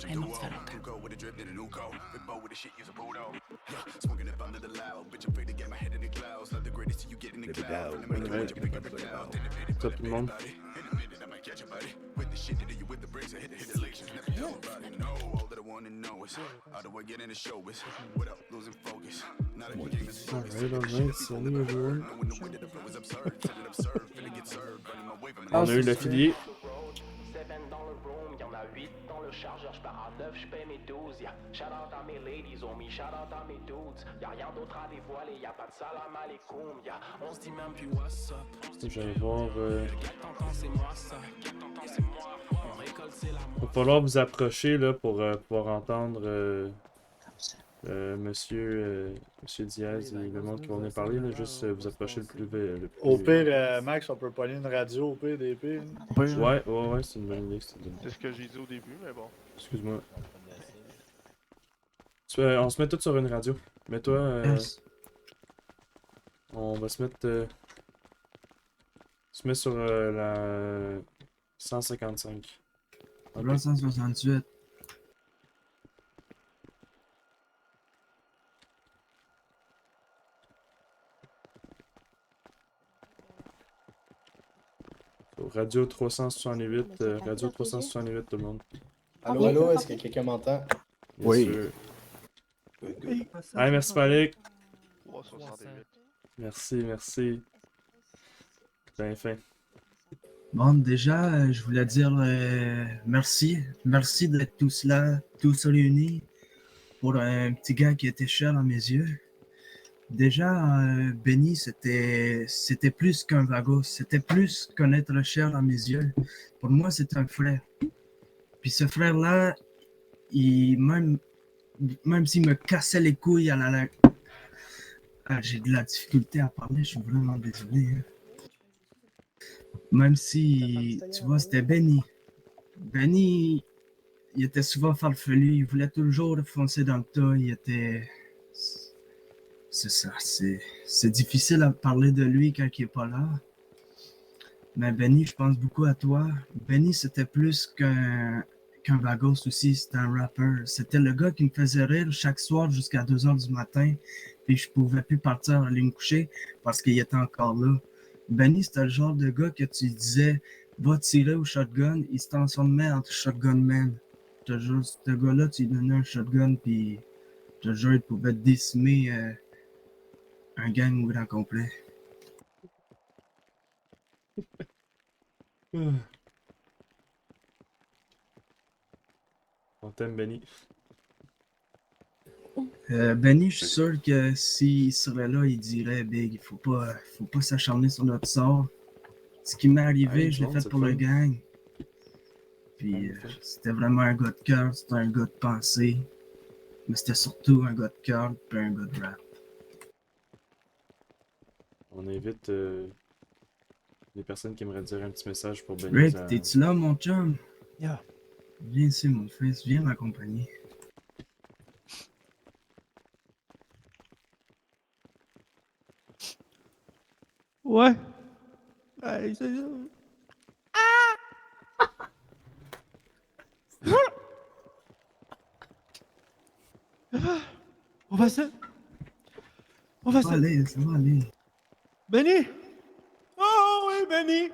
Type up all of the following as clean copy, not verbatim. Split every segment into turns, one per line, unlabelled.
Un autre, ça loca.
Ça, tout le monde. Alright, salut everyone. On a eu l'affilié.
Dans le room, y'en a 8 dans le chargeur, j'pars à 9, j'paie mes 12, yeah. Shout out à mes ladies, homie, shout out à mes dudes. Y'a rien d'autre à dévoiler, y'a pas de salam alaikum, yeah. On se dit même plus what's up.
J'allais voir.
T'entends, c'est moi ça. T'entends, c'est moi. On récolte, c'est l'amour.
Va falloir vous approcher là pour pouvoir entendre Monsieur Diaz et le monde qui vont venir parler. Là, juste vous approcher le plus vite.
Au pire, Max, on peut pogner une radio au pire des pires.
Ouais, c'est une bonne idée.
C'est ce que j'ai dit au début, mais bon.
Excuse-moi. On se met tous sur une radio. Mets-toi. On va se mettre. Se met sur la 155.
Okay. 168.
Radio 368, Radio 368 tout le monde.
Allô, allô, est-ce que quelqu'un m'entend?
Oui. Hey, merci Malik.
368.
Merci. Bien fin.
Bon, déjà, je voulais dire merci. Merci d'être tous là, tous réunis pour un petit gars qui était cher à mes yeux. Déjà, Benny, c'était plus qu'un vago, c'était plus qu'un être cher à mes yeux. Pour moi, c'est un frère. Puis ce frère-là, même s'il me cassait les couilles j'ai de la difficulté à parler, je suis vraiment désolé. Hein. Même si, tu vois, c'était Benny. Benny, il était souvent farfelu, il voulait toujours foncer dans le tas, il était... C'est ça, c'est difficile à parler de lui quand il n'est pas là. Mais Benny, je pense beaucoup à toi. Benny, c'était plus qu'un vagos aussi, c'était un rapper. C'était le gars qui me faisait rire chaque soir jusqu'à 2h du matin. Puis je pouvais plus partir aller me coucher parce qu'il était encore là. Benny, c'était le genre de gars que tu disais, va tirer au shotgun, il se transformait en shotgun man. Je te jure, ce gars-là, tu lui donnais un shotgun, puis je te jure, il pouvait décimer un gang au grand complet.
On t'aime, Benny.
Benny, je suis sûr que s'il serait là, il dirait Big, il faut pas s'acharner sur notre sort. Ce qui m'est arrivé, je l'ai fait pour le gang. Puis c'était vraiment un gars de cœur, c'était un gars de pensée. Mais c'était surtout un gars de cœur et un gars de rap.
On invite les personnes qui aimeraient dire un petit message pour Benny.
Rick, t'es-tu là, mon chum?
Yeah.
Viens ici, mon fils, viens m'accompagner.
Ouais. Hey, c'est ça. On va se...
Ça va aller.
Benny! Oh oui, Benny!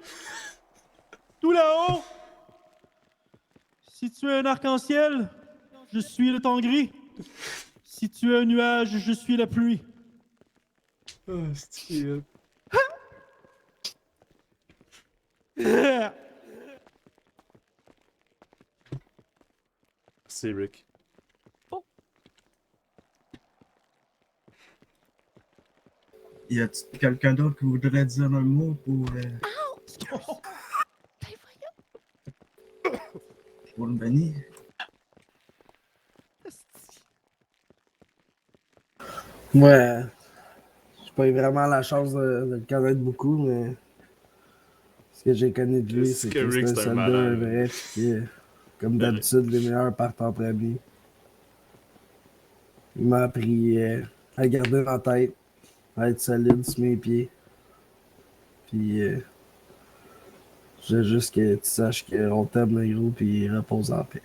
Tout là-haut! Si tu es un arc-en-ciel, je suis le temps gris. Si tu es un nuage, je suis la pluie.
Oh, c'est C'est Rick.
Y a quelqu'un d'autre qui voudrait dire un mot pour... pour Benny?
Ouais, j'ai pas eu vraiment la chance de le connaître beaucoup, mais ce que j'ai connu de lui, c'est que c'est un soldat vrai, puis comme d'habitude, les meilleurs partent en premier. Il m'a appris à garder en tête, à être solide sur mes pieds. Puis Je veux juste que tu saches qu'on t'aime, le gros, puis repose en paix.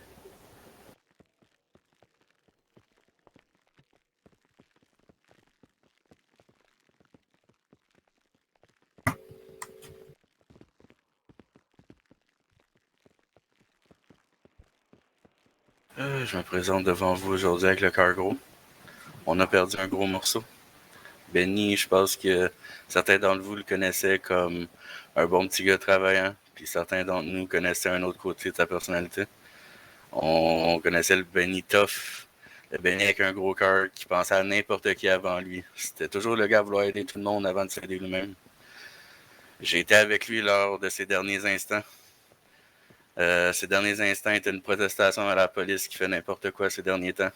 Je me présente devant vous aujourd'hui avec le cargo. On a perdu un gros morceau. Benny, je pense que certains d'entre vous le connaissaient comme un bon petit gars travaillant, puis certains d'entre nous connaissaient un autre côté de sa personnalité. On connaissait le Benny tough, le Benny avec un gros cœur qui pensait à n'importe qui avant lui. C'était toujours le gars à vouloir aider tout le monde avant de s'aider lui-même. J'ai été avec lui lors de ses derniers instants. Ces derniers instants étaient une protestation à la police qui fait n'importe quoi ces derniers temps.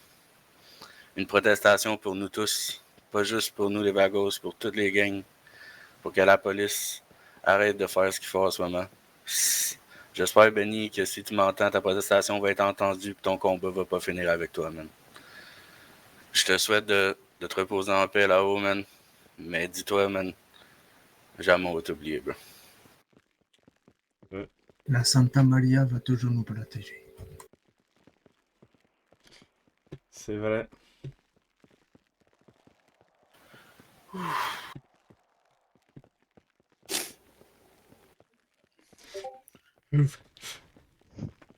Une protestation pour nous tous, pas juste pour nous les vagos, pour toutes les gangs, pour que la police arrête de faire ce qu'il faut en ce moment. J'espère, Benny, que si tu m'entends, ta protestation va être entendue et ton combat va pas finir avec toi, man. Je te souhaite de te reposer en paix là-haut, man. Mais dis-toi, man, jamais on va t'oublier, bro.
La Santa Maria va toujours nous protéger.
C'est vrai.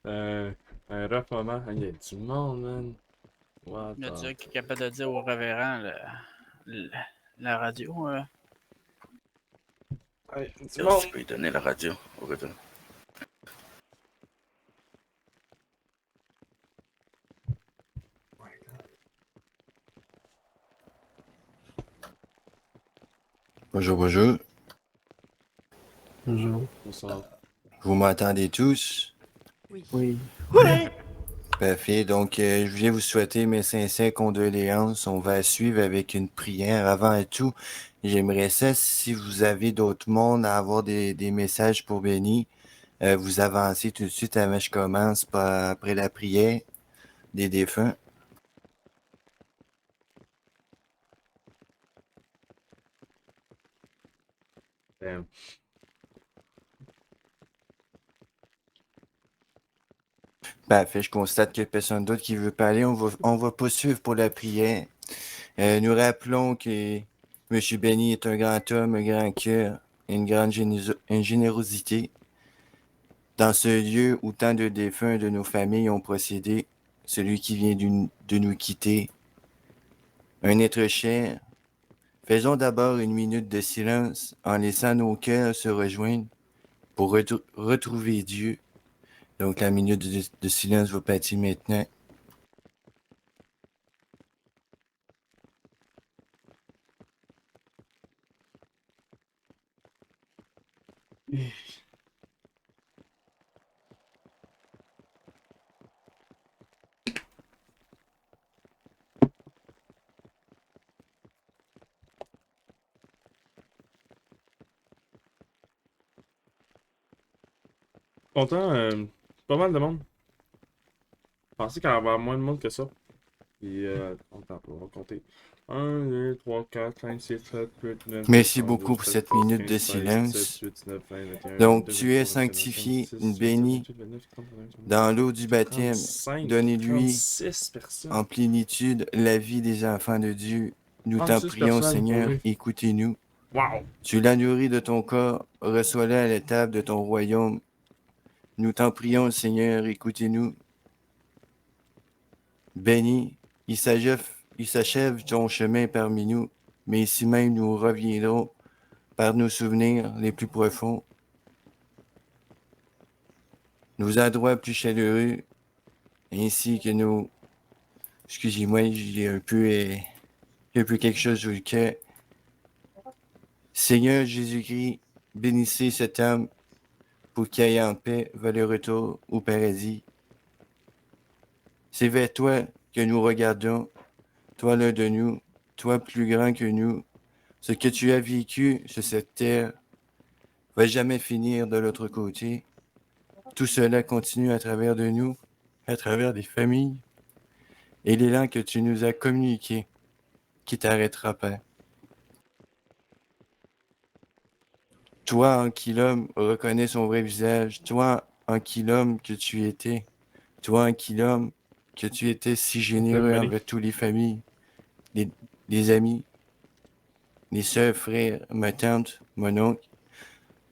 Un rough moment. Il y a du monde, man. What
Il y a
the...
Dieu qui est capable de dire au révérend la radio.
Hey, du
Tu
monde!
peux lui donner la radio au retour.
Bonjour, bonjour.
Bonjour.
Bonsoir.
Vous m'entendez tous?
Oui.
Parfait. Donc, je viens vous souhaiter mes sincères condoléances. On va suivre avec une prière. Avant tout, j'aimerais ça, si vous avez d'autres mondes à avoir des messages pour Benny, vous avancez tout de suite avant que je commence après la prière des défunts.
Damn.
Parfait, je constate que personne d'autre qui veut parler. On va poursuivre pour la prière. Nous rappelons que M. Benny est un grand homme, un grand cœur, une grande générosité. Dans ce lieu où tant de défunts de nos familles ont procédé, celui qui vient de nous quitter, un être cher, faisons d'abord une minute de silence en laissant nos cœurs se rejoindre pour retrouver Dieu. Donc la minute de silence va partir maintenant.
Content, pas mal de monde. Je pensais qu'il y allait y avoir moins de monde que ça. Puis, on va compter. 1, 2, 3, 4, 5, 6, 7, 8, 9,
Merci
10,
beaucoup
12,
pour
13,
cette
14,
minute
15,
de
16,
silence.
17, 18, 19, 20, 21,
Donc
22,
tu es
23, 24,
sanctifié,
26, 27,
béni
28, 29, 30, 31,
dans l'eau du baptême.
35,
Donnez-lui
36 personnes.
en plénitude la vie des enfants de Dieu. Nous t'en
36
prions,
personnes,
Seigneur,
oui.
écoutez-nous.
Wow!
Tu l'as nourri de ton corps, reçois-le à la table de ton royaume. Nous t'en prions, Seigneur, écoutez-nous. Béni, il s'achève ton chemin parmi nous, mais ici même nous reviendrons par nos souvenirs les plus profonds. Nos endroits plus chaleureux, ainsi que nos... Excusez-moi, j'ai un peu quelque chose sur le cœur. Seigneur Jésus-Christ, bénissez cet homme pour qu'il aille en paix vers le retour au paradis. C'est vers toi que nous regardons, toi l'un de nous, toi plus grand que nous. Ce que tu as vécu sur cette terre va jamais finir de l'autre côté. Tout cela continue à travers de nous, à travers des familles, et l'élan que tu nous as communiqué, qui t'arrêtera pas. Toi, en qui l'homme reconnaît son vrai visage. Toi, en qui l'homme que tu étais. Toi, en qui l'homme que tu étais si généreux
Benny.
envers toutes les familles, les amis, les sœurs, frères, ma tante, mon oncle.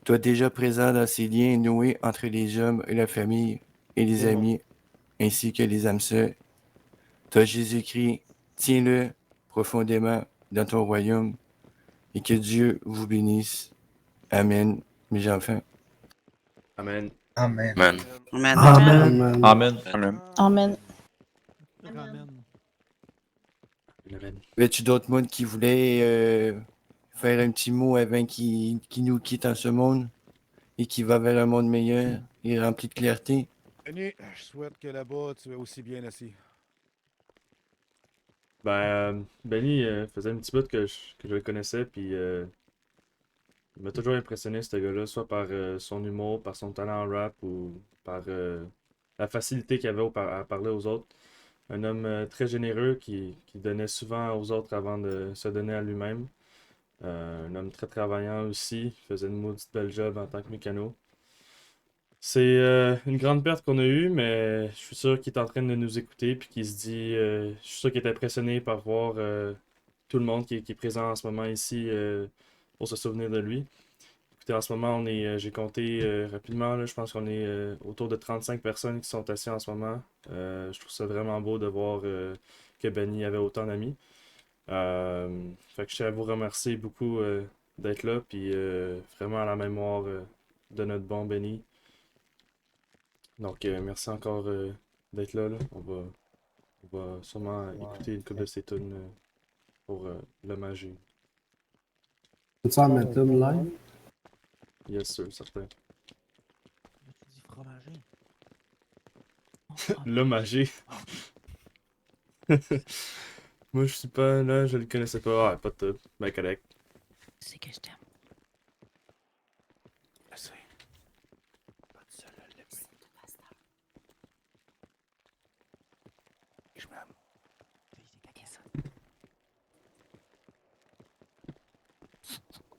Toi, déjà présent dans ces liens noués entre les hommes et la famille et les amis, ainsi que les âmes sœurs. Toi, Jésus-Christ, tiens-le profondément dans ton royaume et que Dieu vous bénisse. Amen, mes enfants.
Amen.
Amen.
Man.
Amen.
Amen.
Amen.
Amen.
Amen.
As-tu d'autres mondes qui voulaient faire un petit mot avant qu'ils nous quittent en ce monde et qui va vers un monde meilleur et rempli de clarté?
Benny, je souhaite que là-bas, tu es aussi bien assis.
Benny faisait un petit bout que je le connaissais, puis il m'a toujours impressionné, ce gars-là, soit par son humour, par son talent en rap, ou par la facilité qu'il avait à parler aux autres. Un homme très généreux qui donnait souvent aux autres avant de se donner à lui-même. Un homme très travaillant aussi, il faisait une maudite belle job en tant que mécano. C'est une grande perte qu'on a eue, mais je suis sûr qu'il est en train de nous écouter, puis qu'il se dit, je suis sûr qu'il est impressionné par voir tout le monde qui est présent en ce moment ici pour se souvenir de lui. Écoutez, en ce moment, j'ai compté rapidement, là, je pense qu'on est autour de 35 personnes qui sont assises en ce moment. Je trouve ça vraiment beau de voir que Benny avait autant d'amis. Fait que je tiens à vous remercier beaucoup d'être là, puis vraiment à la mémoire de notre bon Benny. Donc, merci encore d'être là, là. On va sûrement écouter une couple de ces tunes pour l'hommage.
Peux-tu en mettre une live?
Yes, sir, certain.
Tu dis fromager.
L'hommagé. Moi, je suis pas là, je le connaissais pas. Ah, pas de tout. Ben, correct.
C'est que je t'aime.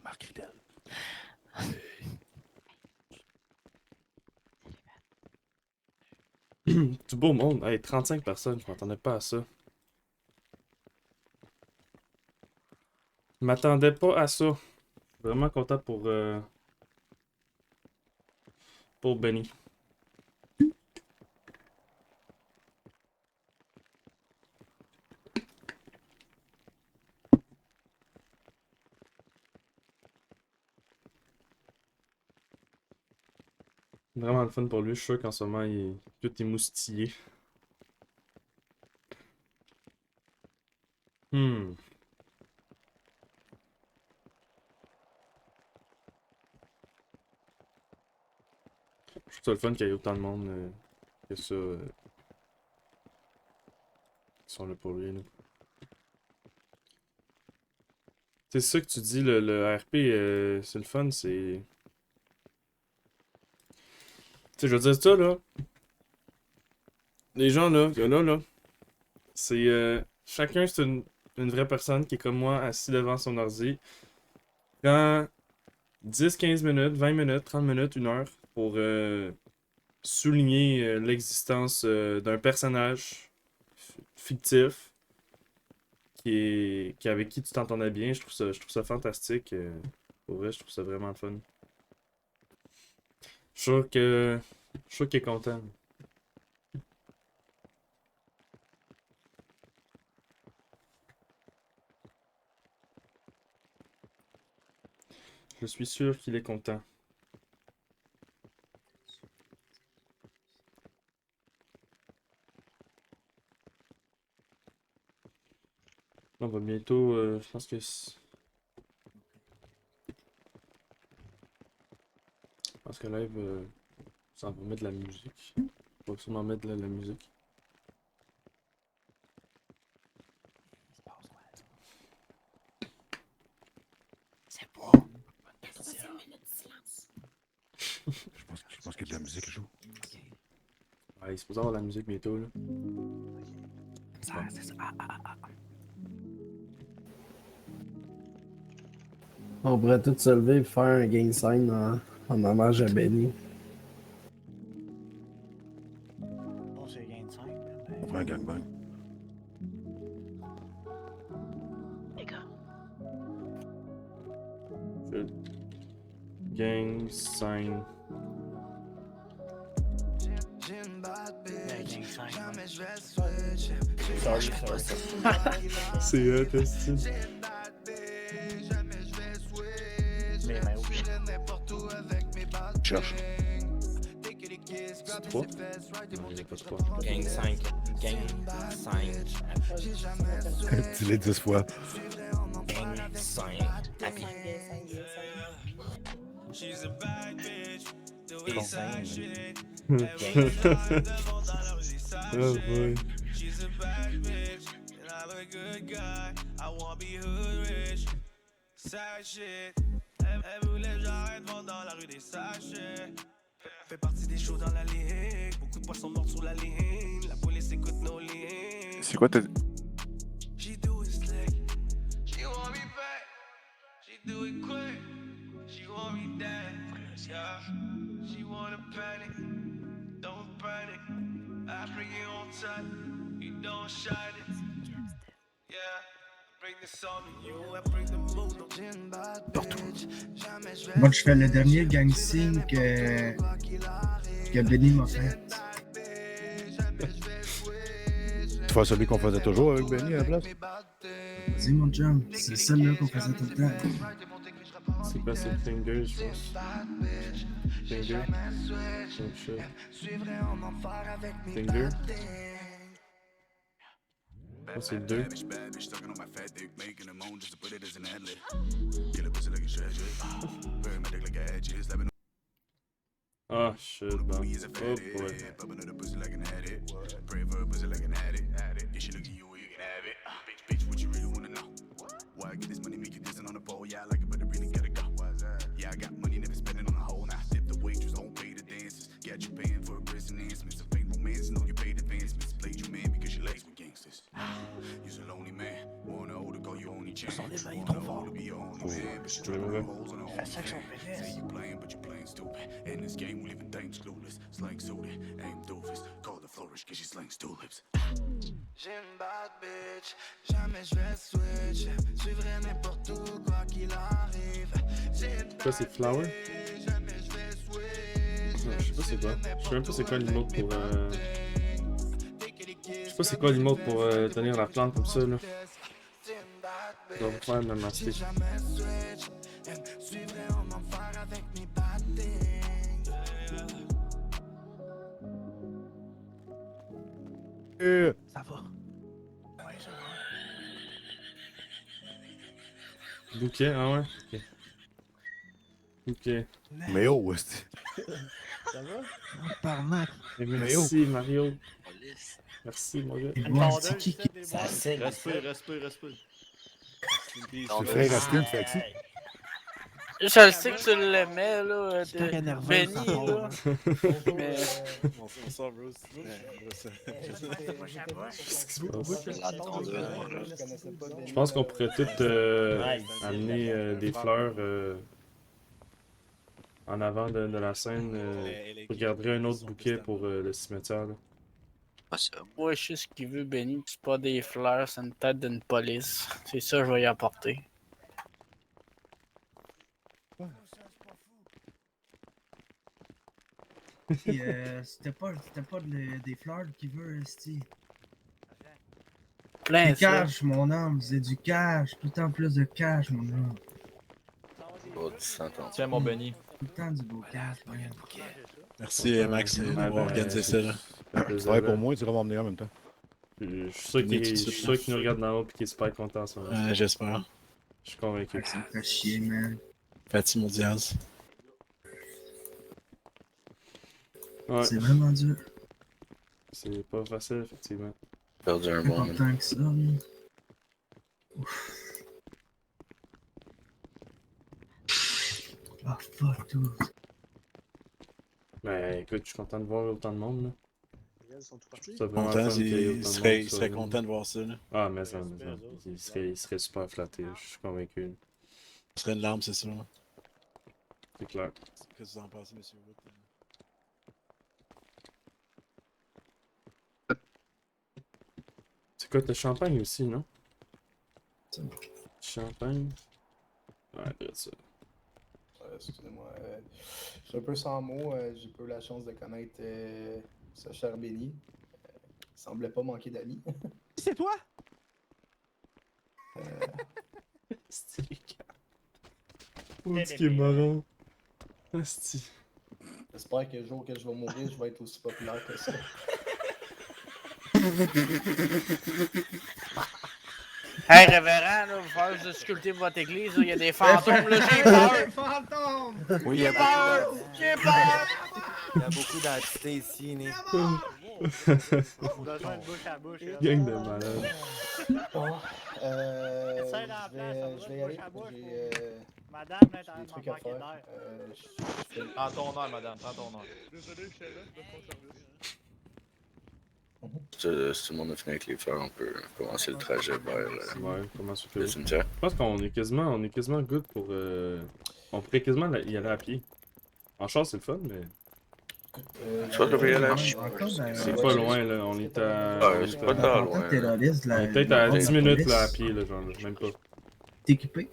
Marc Ridel.
Du beau monde. Hey, 35 personnes, je m'attendais pas à ça. Je m'attendais pas à ça. Vraiment content pour Benny. Vraiment le fun pour lui. Je suis sûr qu'en ce moment, il est tout émoustillé. Je trouve ça le fun qu'il y ait autant de monde que ça qui sont là pour lui. Là. C'est ça que tu dis, le RP, c'est le fun, c'est... Tu sais, je veux dire ça, là. Les gens, là, c'est... chacun, c'est une vraie personne qui est comme moi, assis devant son ordi. Prend 10, 15 minutes, 20 minutes, 30 minutes, 1 heure pour souligner l'existence d'un personnage fictif avec qui tu t'entendais bien. Je trouve ça fantastique. Pour vrai, je trouve ça vraiment le fun. Je suis sûr qu'il est content. Je suis sûr qu'il est content. On va bientôt, je pense que live, ça va mettre de la musique. On va sûrement mettre de la musique.
C'est beau. C'est une minute de silence.
Je pense qu'il y a de la musique qui joue.
Ouais, il est supposé avoir de la musique bientôt, là.
Ça, c'est ça.
On pourrait tous se lever et faire un gang sign en hommage à Benny.
Bon, c'est gain de 5.
On fait un gangbang.
Les gars.
Gang sign.
Sorry.
C'est hot, est-ce que
Mais mains rouges.
Cherche.
c'est 3? Non, il n'y a pas de 3.
Gang 5. Gang 5.
Dis-les 10 fois.
Gang 5. Happy.
Bon.
Oh boy.
Fait partie des shows dans la ligue. Beaucoup de poissons morts sur la ligne. La police écoute nos lignes.
C'est quoi ta...
She do it slick. She want me back. She do it quick. She want me dead. Yeah. She wanna panic. Don't panic. I bring it on time. You don't shine it. Yeah. Bring the sun on you. I bring the moon on
Moi, je fais le dernier gang sign que Benny m'a fait.
Tu fais celui qu'on faisait toujours avec Benny à la place?
Vas-y, mon chum, c'est celle-là qu'on faisait tout le temps.
C'est quoi, c'est Finger, je pense? Finger? Oh shit. Finger? Oh, c'est 2. Ah, shit, man. Oh boy.
Son débat est trop fort.
Je vais mourir.
C'est ça que son pénis.
J'ai une bad bitch, jamais je vais switch. Suivrai n'importe où, quoi qu'il arrive.
Ça, c'est Flower? Non, je sais pas c'est quoi. Je sais même pas c'est quoi l'emote pour. Je sais pas c'est quoi l'emote pour tenir la plante comme ça, là. Je dois faire même mastic.
Ça va.
Bouquet, ah ouais? Ok. Ok.
Mais oh, c'est...
Ça va?
Tabarnak.
Et merci, Mario. Merci, mon gars.
C'est qui qui...
Ça saigne.
Respire.
Tu ferais rester une faxi?
Je le sais que tu l'aimais, là,
J'étais
de
nerveux,
Benny,
ça part,
là. Mais...
Bonsoir, Bruce.
Je pense qu'on pourrait tous amener des fleurs en avant de la scène. Je garderai un autre bouquet pour le cimetière. Là.
Moi, je sais ce qu'il veut, Benny. C'est pas des fleurs, c'est une tête d'une police. C'est ça que je vais y apporter.
Puis, c'était pas des fleurs qu'il veut, esti.
Plein
Du
de ça.
cash, mon homme, c'est du cash. Tout le temps plus de cash, mon homme.
Oh, 10 ans.
Tiens, mon Benny.
Tout le temps du beau cash, man.
Merci, Max, d'avoir organisé ça. Là.
Ouais, pour moi, tu vas m'emmener en même temps.
Je suis sûr qu'il nous regarde d'en haut et qu'il est super content en ce moment.
J'espère.
Je suis convaincu.
Ça me fait chier, man.
Fatimo Diaz.
Ouais.
C'est vraiment dur.
C'est pas facile, effectivement.
Perdu un
C'est
bon
pas
moment.
tant que ça, man. Ah, fuck, tout.
Ben écoute, je suis content de voir autant de monde. Là.
Ils sont tout partis.
C'est vraiment
Content,
fun qu'il y ait autant
il
de
serait,
monde
il
sur
serait
la
content de voir ça. Là.
Ah, mais ça. Il serait super flatté, je suis convaincu.
Ce serait une larme, c'est sûr.
C'est clair.
Qu'est-ce que vous en pensez, monsieur Wood?
C'est quoi, t'as champagne aussi, non? Champagne? Ouais, regarde ça.
Excusez-moi, je suis un peu sans mots. J'ai pas eu la chance de connaître ce cher Benny. Il semblait pas manquer d'amis.
C'est toi?
C'est ce qui est marrant. Asti.
J'espère que le jour que je vais mourir, je vais être aussi populaire que ça.
Hey, révérend, là, vous faites de sculpter votre église, là, il y a des fantômes, là, j'ai peur!
Fantôme!
Oui, il y a
J'ai peur! J'ai peur!
Il y a beaucoup d'entités ici, né.
Besoin de bouche à bouche. là.
Gang de malades.
Bon,
Essaye dans la place, ça
je vais y
va,
aller.
bouche à bouche.
J'ai
Madame, là,
des trucs à faire.
Prends ton heure, madame, prends ton heure.
Désolé, je suis là, je prends service.
Si tout le monde a fini avec les fleurs, on peut commencer le trajet vers
Ouais, comment ça fait?
le cimetière.
Je pense qu'on est quasiment good pour. On pourrait quasiment y aller à pied. En char, c'est le fun, mais.
Tu vas devrais y aller à
C'est pas loin, là. On est à.
Ouais, c'est pas tant loin.
On est peut-être à 10 minutes là, à pied, là, genre, même pas.
T'es équipé?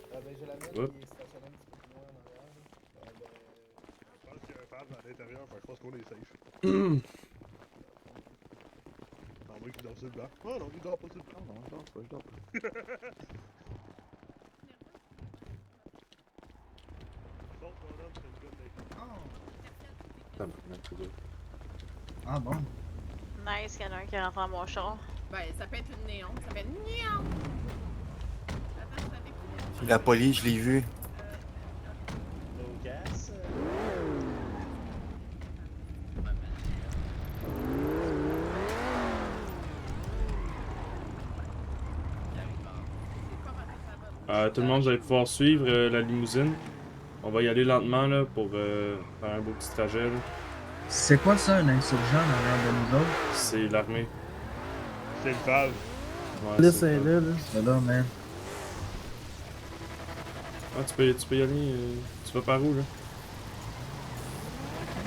Oups.
Je pense qu'il y a un pad à l'intérieur, fait que je pense qu'on est safe. En moins qu'il dort sur le blanc. Oh non, il dort pas sur le blanc. Non, il dort pas, il dort pas.
Ah bon?
Nice, il y en a un qui rentre dans mon char.
Ben, ça peut être une néon, ça peut être néon. Attends, ça fait que...
La police, je l'ai vu.
No gas.
Tout le monde, vous allez pouvoir suivre la limousine. On va y aller lentement là pour faire un beau petit trajet. Là.
C'est quoi ça, un insurgent derrière de nous autres?
C'est l'armée.
C'est le pal.
Ouais,
Là,
c'est
c'est
le
là,
pal.
là.
C'est là, man.
Ah, tu peux y aller. Tu vas par où là?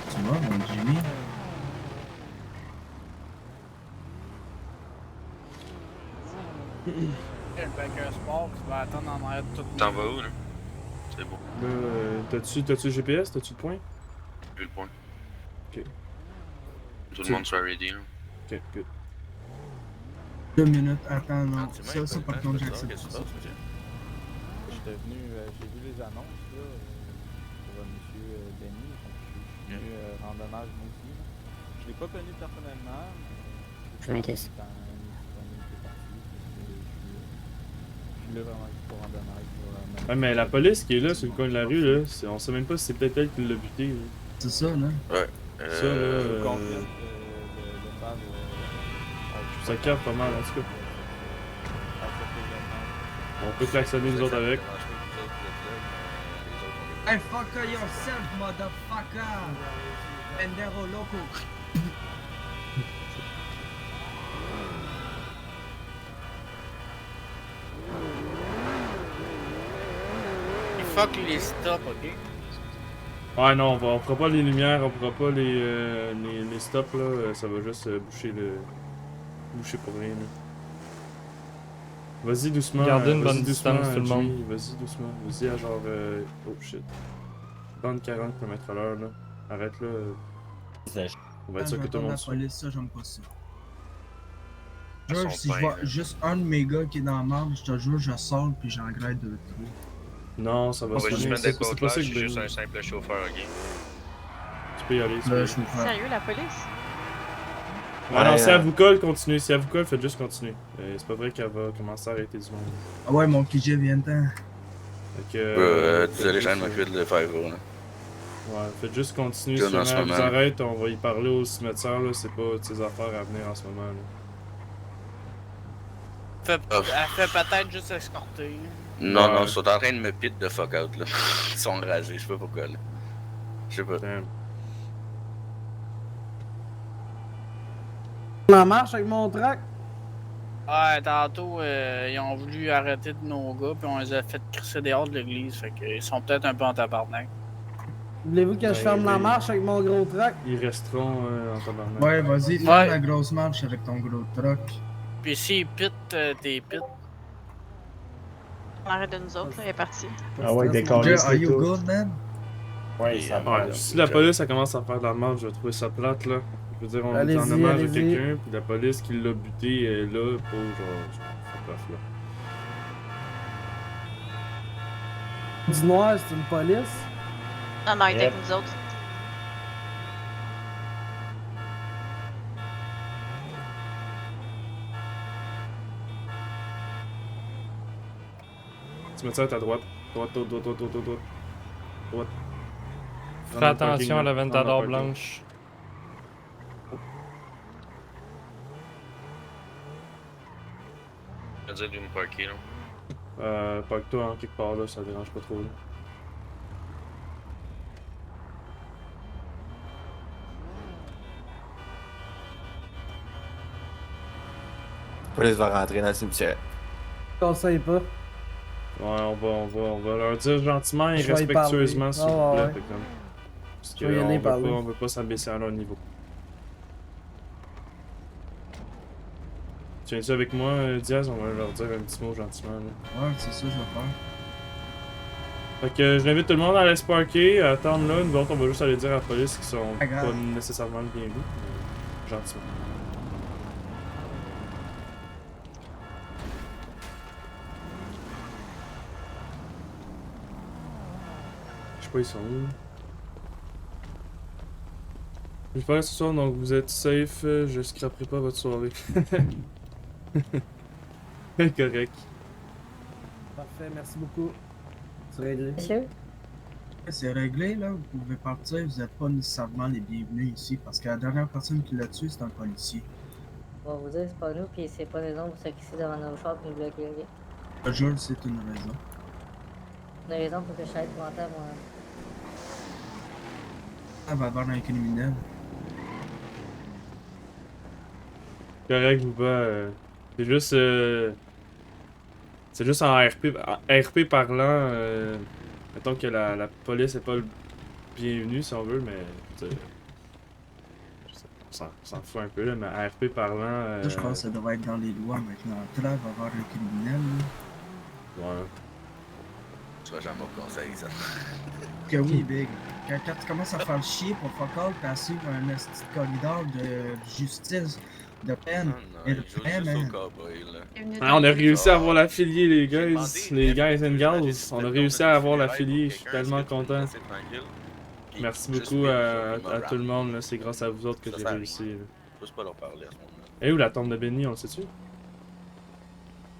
Tu vois, mon Jimmy?
Le Baker Sport qui va attendre en arrière de tout le monde.
T'en vas où, là? C'est beau.
Là, t'as-tu le GPS? T'as-tu le point?
J'ai le point.
Ok.
Tout le monde soit ready, là.
Ok, good.
2 minutes, attends, non.
Gentiment,
Ça, par contre, j'accepte
qu'est-ce
pas
qui
ça.
se passe,
J'étais venu, j'ai vu les annonces là, pour monsieur Benny, donc je suis venu randonnage moi aussi. Là. Je l'ai pas connu personnellement, mais
Je m'inquiète.
Je suis là vraiment juste pour randonnage.
Ouais, mais la police qui est là sur le coin de la rue, là, on sait même pas si c'est peut-être elle qui l'a buté. Là.
C'est ça, là?
Ouais.
Ça, là.
Confirme le pad.
Ça capte pas mal, en tout cas. On peut klaxonner nous autres avec.
Hey, fuck yourself, motherfucker! Pendero loco!
Il fuck les stops, ok?
Ouais, non, on fera pas les lumières, on fera pas les stops, là. Ça va juste boucher pour rien, là. Vas-y doucement.
Gardez une
vas-y
bonne
doucement,
distance, tout le
Jimmy,
monde.
Vas-y doucement. Vas-y à genre. Oh shit. 30-40 km/h, là. Arrête là. On va être sûr que tout le monde
la
suit.
police, ça, j'aime pas ça.
Ils
George,
sont
si je
fins,
vois
là.
juste un de mes gars qui est dans la marde, je te jure, je sors puis j'engraide de trop.
Non, ça va
On
se
va juste
finir.
mettre des
C'est
côtes
pas
là,
ça
je
que
suis juste
Benny-
un simple chauffeur, ok?
Tu peux y aller, tu peux y aller.
Sérieux, la police?
Ah non,
Ouais,
si elle vous colle, continuez. Si elle vous colle, faites juste continuer. C'est pas vrai qu'elle va commencer à arrêter du monde.
Ah ouais, mon KJ vient-t'en.
Fait que.
Désolé, j'ai m'occuper de le faire, gros, là.
Ouais, faites juste continuer.
Comme
Si
en ce
jamais elle vous
moment.
arrête, on va y parler au cimetière, là. C'est pas de ses affaires à venir en ce moment, là.
Elle fait peut-être juste escorter.
Non,
Ouais.
non, ils sont en train de me pit de fuck out, là. Ils sont enragés, je sais pas pourquoi, là. Je sais pas.
On en marche avec mon track.
Ouais, tantôt, ils ont voulu arrêter de nos gars, puis on les a fait crisser dehors de l'église. Fait qu'ils sont peut-être un peu en tabarnak.
Voulez-vous que je ferme la marche avec mon gros truck?
Ils resteront en tabarnak.
Ouais, vas-y, fais la grosse marche avec ton gros truck.
Puis s'ils pitent, t'es pit.
On arrête de nous autres, là, il est parti.
Ah ouais, décoller,
Are you good, man?
Ouais, ça va.
Ouais, si la police elle commence à faire de la merde, je vais trouver ça plate là. Je veux dire, on est en
Allez-y,
hommage à
allez-y.
quelqu'un, puis la police qui l'a buté est là pour genre. Fuck off là.
Du noir, c'est une police.
Non, non, il était avec nous autres.
Tu mets ça à ta droite. Droite.
Fais attention à la Ventador blanche.
Je veux dire d'où me parker, là.
Parque-toi en quelque part là, ça dérange pas trop là.
La police va rentrer dans le cimetière.
Conseille pas.
Ouais, on va leur dire gentiment et
Je vais y
respectueusement,
parler.
s'il vous plaît.
Ouais.
Fait comme- Parce
Je vais y aller parler.
on veut pas s'abaisser à leur niveau. Tu viens-tu avec moi, Diaz? On va leur dire un petit mot gentiment. Là.
Ouais, c'est ça, je vais faire.
Fait que je invite tout le monde à aller se parker, à attendre là. Nous autres, on va juste aller dire à la police qu'ils sont
Pas grave.
pas nécessairement le bienvenu. Mais gentiment. Je sais pas, ils sont où? J'espère ce soir, donc vous êtes safe. Je scraperai pas votre soirée. Correct.
Parfait, merci beaucoup. C'est réglé.
Monsieur?
C'est réglé, là. Vous pouvez partir. Vous n'êtes pas nécessairement les bienvenus ici parce que la dernière personne qui l'a tué, c'est un policier.
On va vous dire, c'est pas nous, puis c'est pas raison pour s'acquitter devant nos chars et nous bloquer, ok?
Je jure, c'est une raison.
Une raison pour que je sois épouvantable, moi.
Ça va avoir un criminel.
Correct, Booba. C'est juste. C'est juste en RP parlant. Mettons que la police est pas le bienvenu si on veut, mais. On s'en fout un peu là, mais en RP parlant.
Ça, je pense que ça devrait être dans les lois maintenant. Là, va avoir un criminel. Là.
Ouais.
Tu vas jamais au conseil, ça.
Que oui, Big. Quand tu commences à faire le chier pour fuck all, t'as suivre un petit corridor de justice, de peine et de peine, hein.
Ah, on a réussi à avoir l'affilié, les guys. Les guys and gals. On a réussi à avoir l'affilié. Je suis tellement content. Merci beaucoup à tout le monde. là. C'est grâce à vous autres que j'ai réussi. là.
Juste pas leur parler à ce moment-là.
Et où la tombe de Benny, on le sait-tu?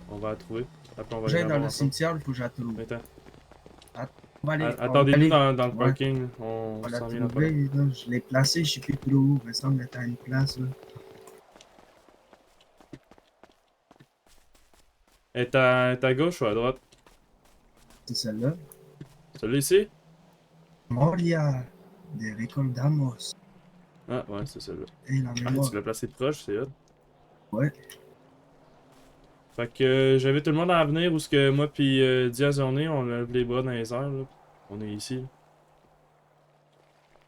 On va la trouver. Après, on va
J'ai
aller
dans
la
le
voir ensemble.
cimetière, il faut que je la trouve.
Attends.
On va aller.
Attendez-nous dans le
Ouais.
parking. On
On va la
s'en vient là.
trouver, là. Je l'ai placé, je sais plus trop où. Il me semble être à une place, là.
Elle est à gauche ou à droite?
C'est celle-là.
Celle-là ici?
Moria, de Recordamos.
Ah, ouais, c'est celle-là.
Et la
Ah,
mémoire.
tu l'as placé proche, c'est hot.
Ouais.
Fait que j'invite tout le monde à venir où ce que moi puis Diaz on est, on lève les bras dans les airs, là. On est ici.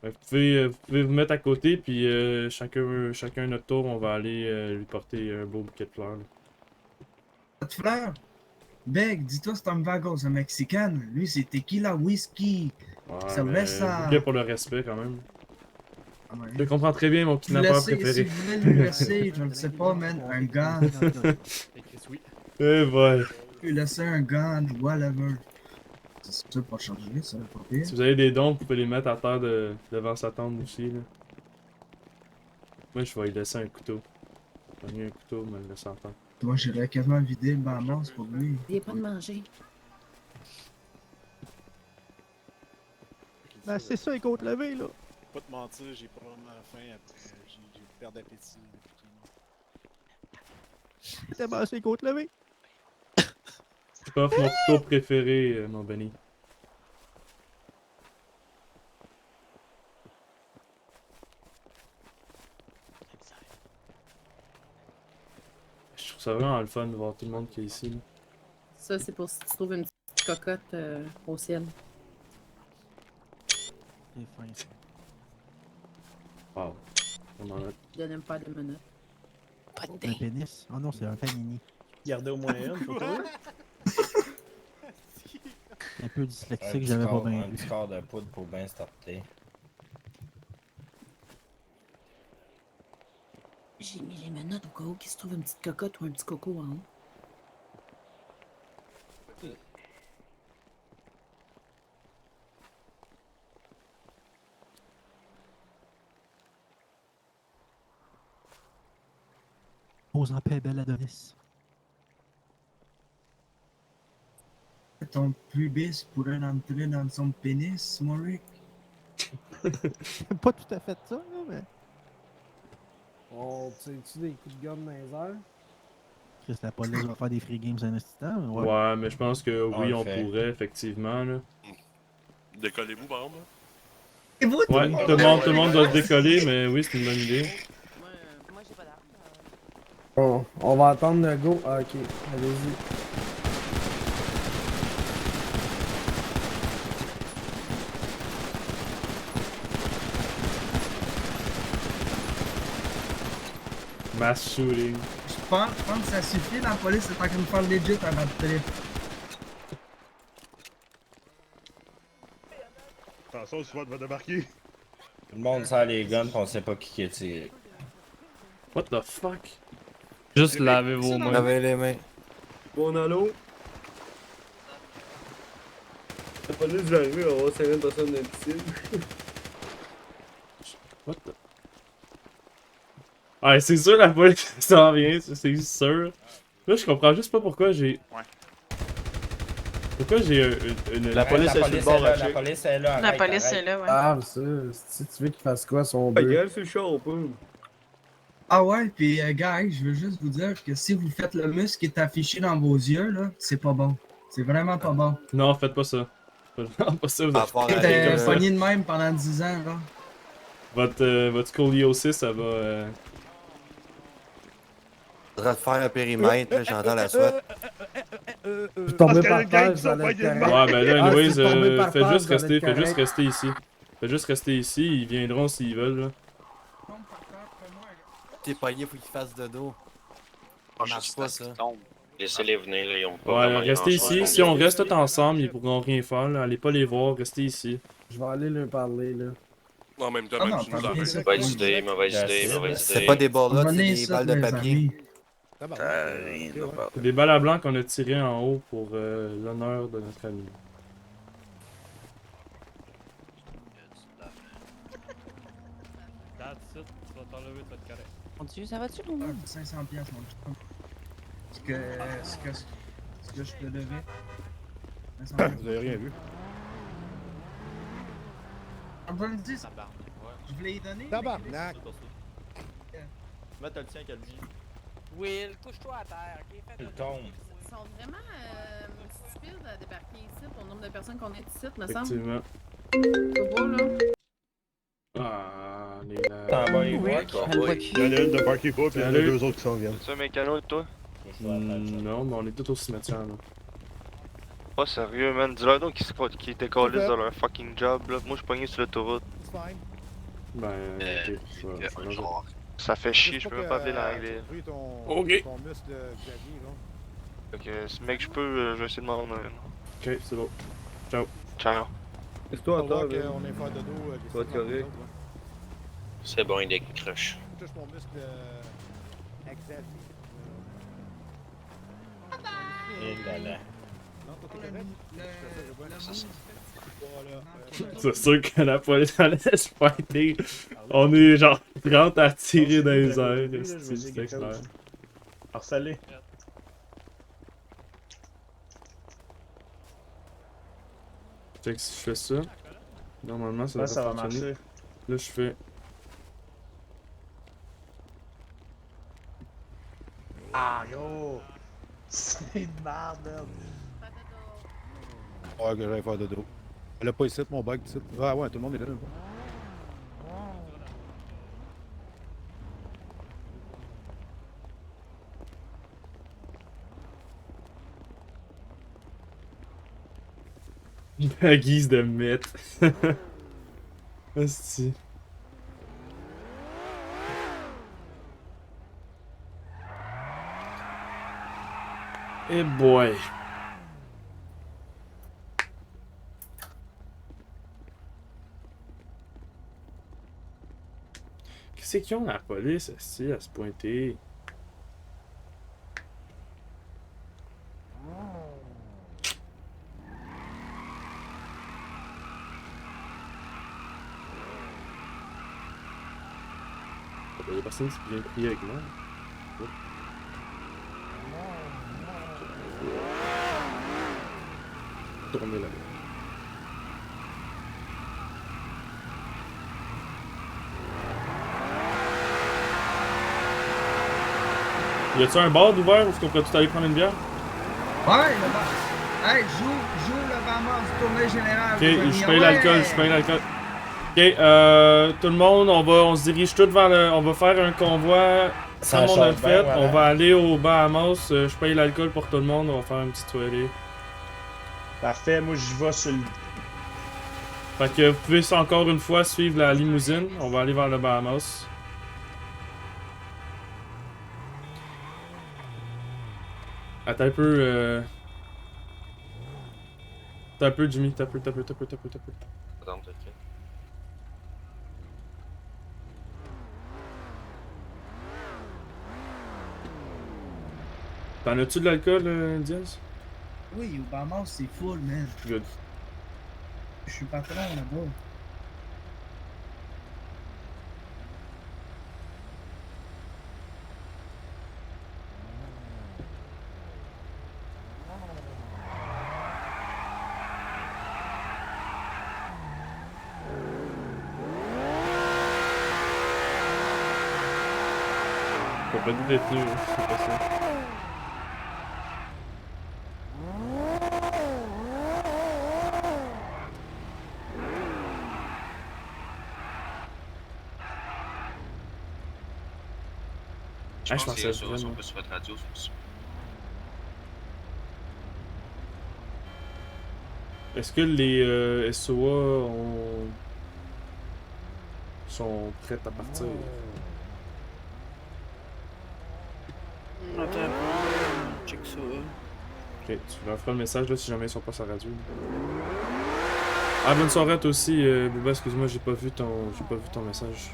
Fait que vous pouvez vous mettre à côté, puis chacun notre tour, on va aller lui porter un beau bouquet de fleurs. là.
Notre frère, Beg, dis-toi, c'est un vagos, un mexicain. Lui, c'est tequila, whisky.
Ouais,
Cerveza.
bouquet pour le respect quand même.
Ah ouais.
Je comprends très bien mon
Vous
kidnappeur
laissez-
préféré.
Si vous voulez lui laisser, je ne sais pas, man, un gun.
Eh boy.
Lui laisser un gun, whatever. C'est sûr, pas changer, ça, pas pire.
Si vous avez des dons, vous pouvez les mettre à terre devant sa tombe aussi. Là. Moi, je vais lui laisser un couteau. J'ai un couteau, mais le laisser en terre.
Moi, j'irais quasiment vider le bambas pour lui.
N'oubliez pas de manger.
Ben, c'est ça, les côtes levées, là.
Pas te mentir, j'ai probablement faim après. J'ai perdu d'appétit.
T'es bassé les côtes levées.
C'est pas mon couteau préféré, mon Benny. Je trouve ça vraiment le fun de voir tout le monde qui est ici. Là.
Ça, c'est pour si tu trouves une petite cocotte au ciel.
C'est fin, ça.
Wow. On en a...
Je n'aime pas de menottes. Pas de
Un
dé.
pénis? Oh non, c'est un panini.
Gardez au moins une, faut trouver.
Un peu dyslexique, j'avais pas bien
Un
vu.
petit quart de poudre pour bien starter.
J'ai mis les menottes au cas où qu'il se trouve une petite cocotte ou un petit coco en haut.
Pose en paix, belle Adonis.
Ton pubis pourrait rentrer dans son pénis, Morik.
Pas tout à fait ça, là, mais.
On tire-tu des coups de gomme dans les airs?
Chris, la police va faire des free games un instant, mais ouais.
Ouais, mais je pense que oui,
On
on
le fait.
pourrait, effectivement. Là.
Décollez-vous, par exemple.
Et vous,
Ouais, tout le monde doit se décoller, mais oui, c'est une bonne idée.
Moi, j'ai pas d'arme.
Bon, on va attendre le go. Ah, ok, allez-y.
Mass shooting.
Je pense que ça suffit, la police est en train de faire legit à notre trip.
Attention, Swat va débarquer.
Tout le monde sert les guns, pis on sait pas qui est tiré.
What the fuck?
Juste lavez vos mains.
Lavez les mains.
Bon, allô? La police va arriver, on va voir 50 personnes d'ici.
What the... Ouais, c'est sûr la police s'en vient, c'est sûr. Là, je comprends juste pas pourquoi j'ai... Pourquoi j'ai une...
La police est sur le bord, la police est là.
La police est là, ouais.
Ah, ça, si tu veux qu'il fasse quoi, son
Ta
bœuf?
gueule sur le char, on peut.
Ah ouais, puis guys, je veux juste vous dire que si vous faites le muscle qui est affiché dans vos yeux, là, c'est pas bon. C'est vraiment pas bon.
Non, faites pas ça. Non, pas ça, vous avez...
T'es pogné de même pendant 10 ans, là.
Votre scoliosis, ça va...
Faudra te faire un périmètre, là, j'entends la SWAT.
Vous tombez par terre, vous allez être correct.
Ouais, ben là, anyways,
si vous tombez par
faites
terre,
juste
vous allez être correct.
rester ici. Faites juste rester ici, ils viendront s'ils veulent, là.
T'es pogné, faut qu'il fasse de dos. Ça marche pas, ça.
Laissez-les venir, là, ils ont pas
Ouais,
vraiment
restez
grand-chose
ici.
à
Si on
dire.
reste tous ensemble, ils pourront rien faire, là. Allez pas les voir, restez ici.
Je vais aller leur parler, là.
En même temps,
Ah
même
non,
si nous
parfait, ça.
Mauvaise idée, mauvaise idée, mauvaise idée.
C'est pas des ballots, c'est
Venez
des
ici,
balles de
mes
papier.
amis.
C'est des balles à blanc qu'on a tirées en haut pour l'honneur de notre ami.
That's it, tu vas t'enlever, tu vas être correct.
Mon Dieu, ça va-tu, Lou?
Ah, 500 piastres, mon chum. Ce que je te devais. 500 piastres.
Vous avez rien vu?
On va le dire. Je voulais y donner.
Tabarnak!
Mets le tien qu'elle dit.
Will, couche-toi à terre, ok? Fais
Il tombe.
Ils sont vraiment stupides à débarquer ici pour le nombre de personnes qu'on est ici, me semble.
Effectivement.
Faut pas, là.
Ah, les
T'en vas y
Oui.
voir, toi.
Il y en a une de parking pas, puis il y en a
Salut.
deux autres qui s'en viennent.
C'est un mécano de toi?
Non, mais on est tous au cimetière, là.
Pas sérieux, man. Dis-leur donc qu'ils décollent dans leur fucking job, là. Moi, je suis pogné sur l'autoroute.
Ben, ok.
Ça fait chier, je peux même pas appeler l'anglais.
Ok.
Ton muscle, Xavier, là.
Ok, ce mec, je peux, je vais essayer de m'en rendre un.
Ok, c'est bon. Ciao.
Ciao.
Laisse-toi à
On voit
terre,
qu'on est faire de dos.
tu vas être correct.
C'est bon, il décroche.
Touche mon muscle, Xavier.
Et là là.
Non, toi, t'es correct? Je fais ça, je vois. Voilà.
C'est sûr que la police en laisse fighter. On est genre 30 à tirer dans les airs. C'est clair.
Harcelé.
Fait que si je fais ça, normalement ça
Là,
devrait
ça va
fonctionner.
marcher.
Là, je fais.
Ah, yo! C'est une merde, merde.
Ouais, que j'allais faire de dos. Elle a pas ici, mon bug, ici. Ah ouais, tout le monde est là.
À guise de mythe. Hostie. Eh boy. Qu'est-ce qu'ils ont la police aussi à se pointer? Il y a personne qui vient crier avec moi. Tourner là-bas. Y a-tu un bar d'ouvert où est-ce qu'on pourrait tout aller prendre une bière?
Ouais, le bar. Hey, joue le ramasse, tournée générale.
Ok, je paye l'alcool, je paye l'alcool. Ok, tout le monde, on se dirige tout vers le. On va faire un convoi. Tout le monde a fait.
voilà.
On va aller au Bahamas. Je paye l'alcool pour tout le monde. On va faire une petite soirée.
Parfait, moi j'y vais sur le.
Fait que vous pouvez encore une fois suivre la limousine. On va aller vers le Bahamas. Attends un peu. T'as un peu, Jimmy. T'as un peu.
Attends, t'inquiète.
T'en as-tu de l'alcool, Diaz?
Oui, au Bahamas, c'est full, man.
Good.
Je suis patron là-bas.
Faut pas être détenu, c'est pas ça.
Je pense
je
que
pensais
sur
vraiment.
plus votre radio, c'est pour ça.
Est-ce que les SOA sont prêtes à partir?
Attends un peu, check ça.
Ok, tu leur feras le message là si jamais ils sont pas sur la radio. Ah, bonne soirée à toi aussi, Bouba, excuse-moi, j'ai pas vu ton message.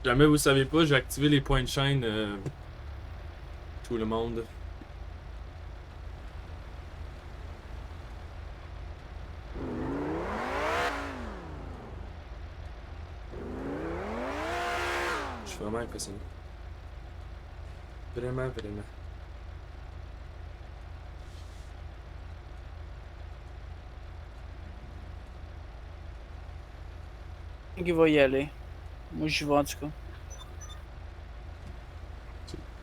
Jamais vous savez pas, j'ai activé les points de chaîne tout le monde. Je suis vraiment impressionné. Vraiment, vraiment.
Il va y aller. Moi, j'y vais en tout cas.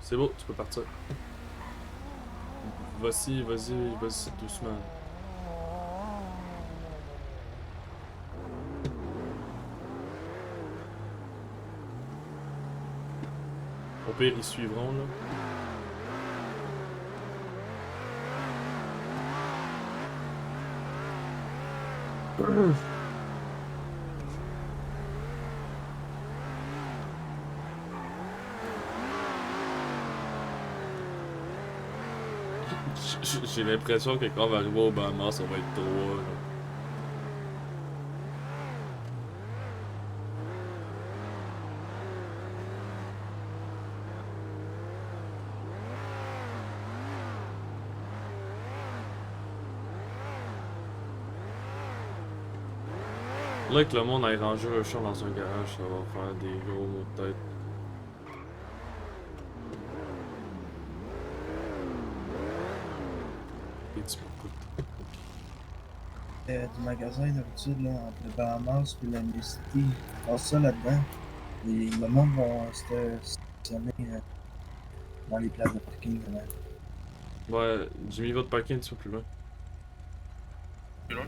C'est beau, tu peux partir. Vas-y doucement. Au pire, ils suivront là. J'ai l'impression que quand on va arriver au Bahamas, on va être 3. Là que le monde aille ranger un champ dans un garage, ça va faire des gros mots de tête. Et tu
Du magasin d'habitude, là, entre le Bahamas et la City. Passe ça là-dedans. Et le monde va se stationner
dans les places de parking de même.
Ouais, Jimmy va te parker un petit peu plus loin.
Plus loin?